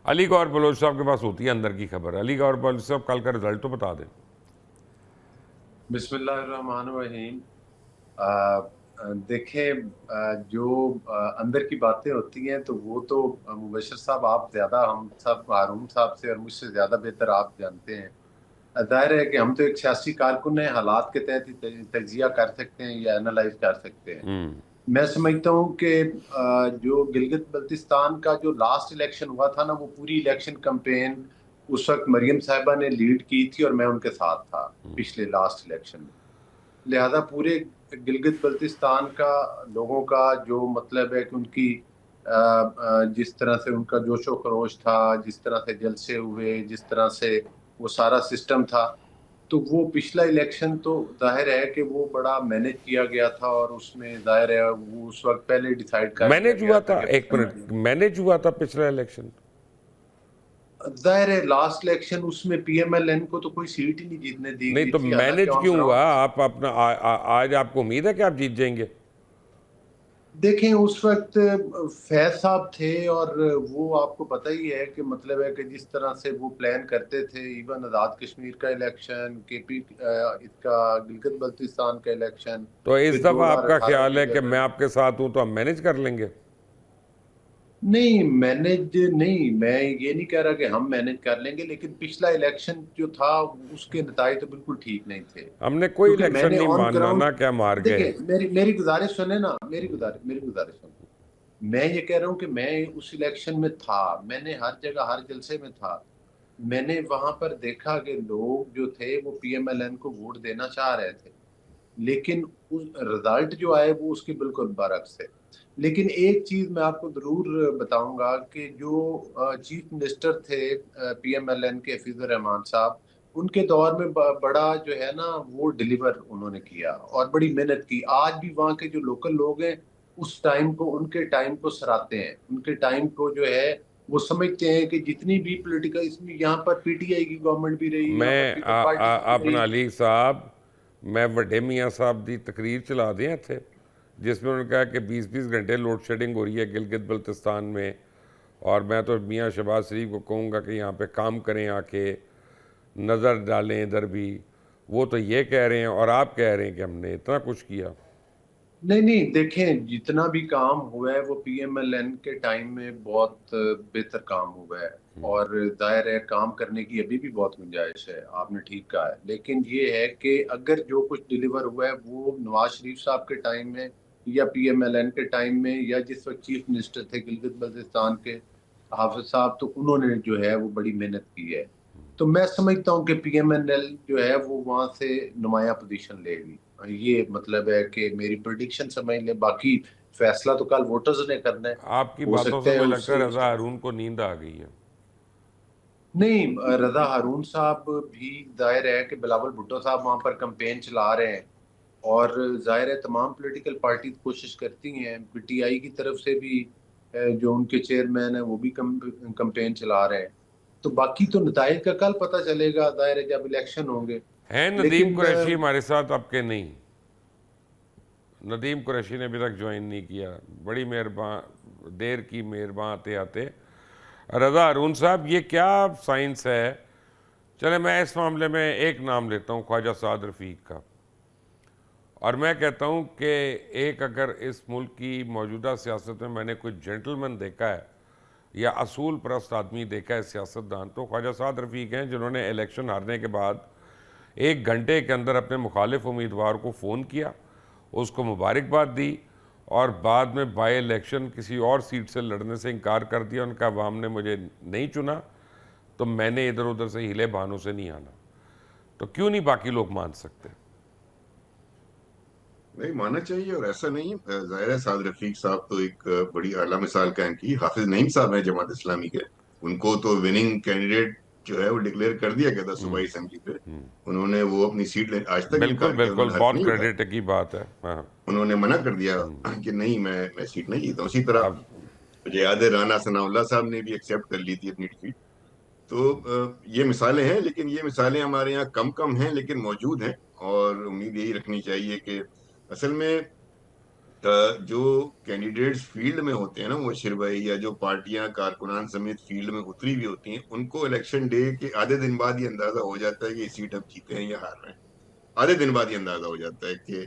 Ali Gauhar Bloch साहब के पास होती है अंदर की खबर। अली गौहर बलोच साहब कल का रिजल्ट तो बता दें। बिस्मिल्लाहिर्रहमानिर्रहीम। देखें, जो अंदर की बातें होती हैं तो वो तो मुबशर साहब आप ज्यादा, हम सब हारून साहब से और मुझसे ज्यादा बेहतर आप जानते हैं। जाहिर है कि हम तो एक सियासी कारकुन हैं, हालात के तहत ही तजिया कर सकते हैं या एनालाइज कर सकते हैं। मैं समझता हूँ कि जो गिलगित बल्तिस्तान का जो लास्ट इलेक्शन हुआ था ना, वो पूरी इलेक्शन कैंपेन उस वक्त मरियम साहिबा ने लीड की थी और मैं उनके साथ था पिछले लास्ट इलेक्शन में। लिहाजा पूरे गिलगित बल्तिस्तान का लोगों का जो मतलब है कि उनकी जिस तरह से उनका जोशो खरोश था, जिस तरह से जलसे हुए, जिस तरह से वो सारा सिस्टम था, तो वो पिछला इलेक्शन तो जाहिर है कि वो बड़ा मैनेज किया गया था और उसमें जाहिर है वो उस वक्त पहले डिसाइड कर लिया मैनेज गया हुआ था था, कि एक मिनट, मैनेज हुआ था पिछला इलेक्शन? जाहिर है लास्ट इलेक्शन उसमें पीएमएलएन को तो कोई सीट ही नहीं जीतने दी नहीं गई तो थी, हालांकि मैनेज ऑन क्यों हुआ? ग्राउंड। आप अपना आज आपको उम्मीद है कि आप जीत जाएंगे? देखें, उस वक्त फैज साहब थे और वो आपको पता ही है कि मतलब है कि जिस तरह से वो प्लान करते थे, इवन आज़ाद कश्मीर का इलेक्शन, केपी इसका गिलगित बल्तिस्तान का इलेक्शन, तो इस फिर दफा आपका 2018 ख्याल की है कि मैं जनरल। आपके साथ हूं तो हम मैनेज कर लेंगे? नहीं, मैनेज नहीं, मैं ये नहीं कह रहा कि हम मैनेज कर लेंगे, लेकिन पिछला इलेक्शन जो था उसके नतीजे तो बिल्कुल ठीक नहीं थे, हमने कोई क्योंकि इलेक्शन मैंने नहीं ऑन मानना ग्राउंड। ना, क्या मार गए? देखिए, मेरी मेरी गुजारिश सुने ना, मेरी गुजारिश सुने। मैं ये कह रहा हूँ कि मैं उस इलेक्शन में था, मैंने हर जगह हर जलसे में था। मैंने वहां पर देखा कि लोग जो थे वो पीएमएलएन को वोट देना चाह रहे थे, लेकिन उस रिजल्ट जो आए वो उसके बिल्कुल बरक्स थे। लेकिन एक चीज मैं आपको जरूर बताऊंगा कि जो चीफ मिनिस्टर थे पीएमएलएन के, हफीजुर रहमान साहब, उनके दौर में बड़ा जो है ना वो डिलीवर उन्होंने किया और बड़ी मेहनत की। आज भी वहाँ के जो लोकल लोग हैं उस टाइम को, उनके टाइम को सराहते हैं, उनके टाइम को जो है वो समझते हैं कि जितनी भी पॉलिटिकल, इसमें यहाँ पर पीटीआई की गवर्नमेंट भी रही, यहाँ पर मैं पीपल पार्टी की भी अपना रही। अली साहब, मैं वड्डे मियाँ साहब की तकरीर चला दिया थे जिसमें उन्होंने कहा कि 20-20 घंटे लोड शेडिंग हो रही है गिलगित बल्तिस्तान में, और मैं तो मियाँ शहबाज शरीफ को कहूँगा कि यहाँ पे काम करें, आके नज़र डालें इधर भी। वो तो ये कह रहे हैं और आप कह रहे हैं कि हमने इतना कुछ किया। नहीं नहीं, देखें, जितना भी काम हुआ है वो पीएमएलएन के टाइम में बहुत बेहतर काम हुआ है और जाहिर है काम करने की अभी भी बहुत गुंजाइश है, आपने ठीक कहा है। लेकिन ये है कि अगर जो कुछ डिलीवर हुआ है वो नवाज शरीफ साहब के टाइम में या पीएमएलएन के टाइम में या जिस वक्त चीफ मिनिस्टर थे गिलगित बल्तिस्तान के हाफिज साहब, तो उन्होंने जो है वो बड़ी मेहनत की है। तो मैं समझता हूँ कि पीएमएनएल जो है वो वहां से नुमाया पोजीशन लेगी। ये मतलब है कि मेरी प्रिडिक्शन समझ ले, बाकी फैसला तो कल वोटर्स ने करना है। आपकी हो बातों से सकता है मुझे लगता है उससे रजा हारून को नींद आ गई है। नहीं, रजा हारून साहब भी जाहिर है कि बिलावल भुट्टो साहब वहां पर कैंपेन चला रहे हैं और जाहिर है तमाम पॉलिटिकल पार्टी कोशिश करती हैं, पीटीआई की तरफ से भी जो उनके चेयरमैन है वो भी कैंपेन चला रहे हैं। तो बाकी तो नताइज का कल पता चलेगा, जाहिर है जब इलेक्शन होंगे। हैं नदीम लेकिन कुरैशी हमारे साथ आपके? नहीं, नदीम कुरैशी ने अभी तक ज्वाइन नहीं किया। बड़ी मेहरबान, देर की मेहरबान आते आते। रजा हारून साहब, ये क्या साइंस है? चले मैं इस मामले में एक नाम लेता हूँ, ख्वाजा साद रफ़ीक का, और मैं कहता हूँ कि एक अगर इस मुल्क की मौजूदा सियासत में मैंने कोई जेंटलमैन देखा है या असूल परस्त आदमी देखा है सियासतदान, तो ख्वाजा साद रफ़ीक हैं, जिन्होंने इलेक्शन हारने के बाद 1 घंटे के अंदर अपने मुखालिफ उम्मीदवार को फ़ोन किया, उसको मुबारकबाद दी और बाद में बाई इलेक्शन किसी और सीट से लड़ने से इनकार कर दिया। उनका अवाम ने मुझे नहीं चुना तो मैंने इधर उधर से हिले बहानों से नहीं आना। तो क्यों नहीं बाकी लोग मान सकते? नहीं मानना चाहिए, और ऐसा नहीं जाहिर है साद रफीक साहब तो एक बड़ी आला मिसाल कायम की। हाफिज नईम साहब हैं जमात इस्लामी के, उनको तो विनिंग कैंडिडेट जो है वो डिक्लेयर कर दिया गया था सूबाई असेंबली पे। उन्होंने वो अपनी सीट आज तक बिल्कुल इनकार किया, बिल्कुल, उन्होंने हल्फ बहुत नहीं उठाया। क्रेडिट की बात है। हाँ। उन्होंने मना कर दिया कि नहीं, मैं सीट नहीं जीता। उसी तरह अब मुझे याद है राना सनाउल्लाह साहब ने भी एक्सेप्ट कर ली थी अपनी डिफीट। तो ये मिसालें हैं, लेकिन ये मिसालें हमारे यहाँ कम कम हैं लेकिन मौजूद हैं। और उम्मीद यही रखनी चाहिए कि असल में जो कैंडिडेट्स फील्ड में होते हैं ना, मुबशिर भाई, या जो पार्टियां कारकुनान समेत फील्ड में उतरी हुई होती हैं, उनको इलेक्शन डे के आधे दिन बाद ये अंदाजा हो जाता है कि ये सीट अब जीते हैं या हार रहे हैं। आधे दिन बाद ये अंदाजा हो जाता है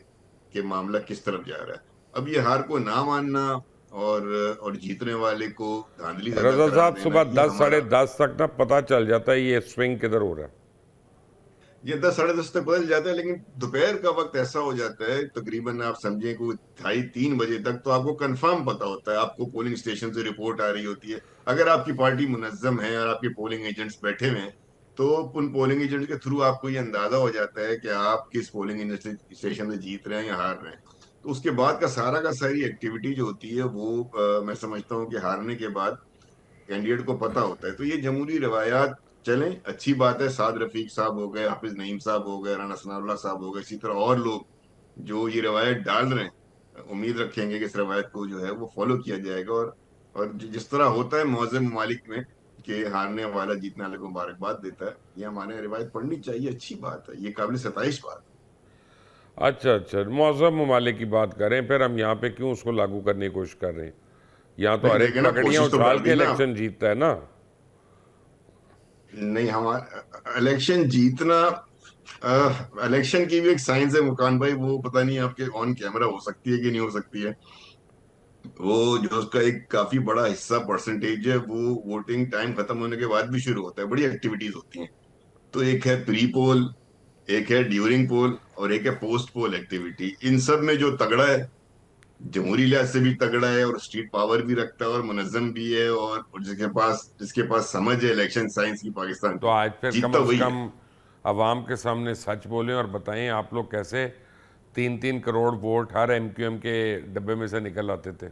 कि मामला किस तरफ जा रहा है। अब ये हार को ना मानना और जीतने वाले को धांधली ज्यादा रजा करार साहब, देना, सुबह ये 10 साढ़े हमारा 10 तक ना पता चल जाता है ये स्विंग किधर हो रहा है। ये 10 साढ़े 10 तक बदल जाता है, लेकिन दोपहर का वक्त ऐसा हो जाता है, तकरीबन आप समझे को 2:30-3 बजे तक तो आपको कंफर्म पता होता है, आपको पोलिंग स्टेशन से रिपोर्ट आ रही होती है। अगर आपकी पार्टी मुनज्जम है और आपके पोलिंग एजेंट्स बैठे हुए हैं, तो उन पोलिंग एजेंट्स के थ्रू आपको ये अंदाजा हो जाता है कि आप किस पोलिंग स्टेशन से जीत रहे हैं या हार रहे हैं। तो उसके बाद का सारी एक्टिविटी जो होती है वो मैं समझता हूँ कि हारने के बाद कैंडिडेट को पता होता है। तो ये जमहूरी रवायात चलें, अच्छी बात है। साद रफीक साहब हो गए, हाफिज नईम साहब हो गए, राना सनाउल्लाह साहब हो गए, इसी तरह और लोग जो ये रवायत डाल रहे हैं, उम्मीद रखेंगे कि इस रवायत को जो है वो फॉलो किया जाएगा। और जिस तरह होता है मौज़म ममालिक में कि हारने वाला जीतने वाले को मुबारकबाद देता है, ये हमारे रिवायत पढ़नी चाहिए, अच्छी बात है, ये काबिल सताइश बात है। अच्छा अच्छा, मौजूद ममालिक की बात करें, फिर हम यहाँ पे क्यों उसको लागू करने की कोशिश कर रहे हैं? यहाँ तो नहीं हर एक देखे ना, पकड़ियाँ कोशिश तो उछाल कर के दी ना। इलेक्शन जीतता है ना। नहीं, हमारा इलेक्शन जीतना, इलेक्शन की भी एक साइंस है मुकान भाई, वो पता नहीं आपके ऑन कैमरा हो सकती है कि नहीं हो सकती है। वो जो उसका एक काफी बड़ा हिस्सा परसेंटेज है, वो वोटिंग टाइम खत्म होने के बाद भी शुरू होता है, बड़ी एक्टिविटीज होती हैं। तो एक है प्री पोल, एक है ड्यूरिंग पोल, और एक है पोस्ट पोल एक्टिविटी। इन सब में जो तगड़ा है, जमहूरी लिहाज से भी तगड़ा है और स्ट्रीट पावर भी रखता है और मुनज्जम भी है, और जिसके पास समझ है इलेक्शन साइंस की पाकिस्तान तो की, आज फिर जीतता वही है। कम अवाम के सामने सच बोलें और बताएं आप लोग कैसे 3-3 करोड़ वोट हर एमक्यूएम के डब्बे में से निकल आते थे।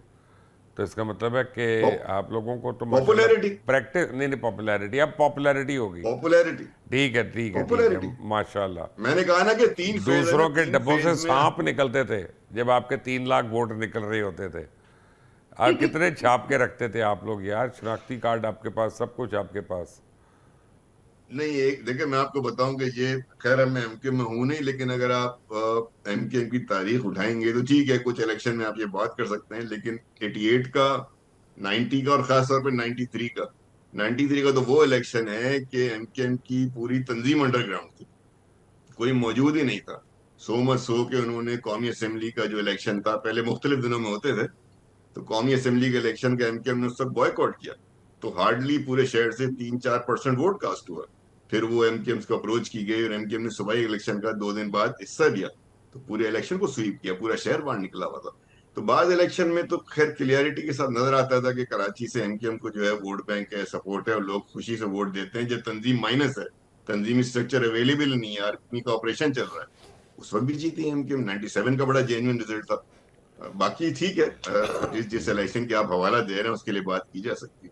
तो इसका मतलब है कि आप लोगों को तो माशाल्लाह पॉपुलैरिटी, प्रैक्टिस नहीं, पॉपुलैरिटी, अब पॉपुलैरिटी होगी। पॉपुलैरिटी, ठीक है ठीक है ठीक है, पॉपुलैरिटी। माशाल्लाह। मैंने कहा ना कि 3 फेज है ना, दूसरों के 3 डब्बों से फेज में। सांप निकलते थे जब आपके 3 लाख वोट निकल रहे होते थे। और कितने छाप के रखते थे आप लोग यार, शनाख्ती कार्ड आपके पास, सब कुछ आपके पास। नहीं, एक देखिए, मैं आपको बताऊं कि ये, खैर अब मैं एमके में हूं नहीं, लेकिन अगर आप एमके की तारीख उठाएंगे तो ठीक है, कुछ इलेक्शन में आप ये बात कर सकते हैं, लेकिन 88 का, 90 का और खास तौर पे 93 का, 93 का तो वो इलेक्शन है कि एमकेएम की पूरी तंजीम अंडरग्राउंड थी, कोई मौजूद ही नहीं था। सो मच सो के उन्होंने कौमी असेंबली का जो इलेक्शन था, पहले मुख्तलिफ दिनों में होते थे, तो कौमी असेंबली के इलेक्शन का एमकेएम ने उस वक्त बॉयकॉट किया। तो हार्डली पूरे शहर से 3-4% वोट कास्ट हुआ। फिर वो एमकेएम को अप्रोच की गई और एमकेएम ने सुबह इलेक्शन का 2 दिन बाद हिस्सा लिया, तो पूरे इलेक्शन को स्वीप किया, पूरा शहर बाहर निकला हुआ था। तो बाद इलेक्शन में तो खैर क्लियरिटी के साथ नजर आता था कि कराची से एमकेएम को जो है वोट बैंक है, सपोर्ट है, और लोग खुशी से वोट देते हैं। जब तंजीम माइनस है, तंजीमी स्ट्रक्चर अवेलेबल नहीं है, आर्मी का ऑपरेशन चल रहा है, उस वक्त भी जीती है एमकेएम। 97 का बड़ा जेन्युइन रिजल्ट था। बाकी ठीक है, जिस जिस इलेक्शन के आप हवाला दे रहे हैं उसके लिए बात की जा सकती है।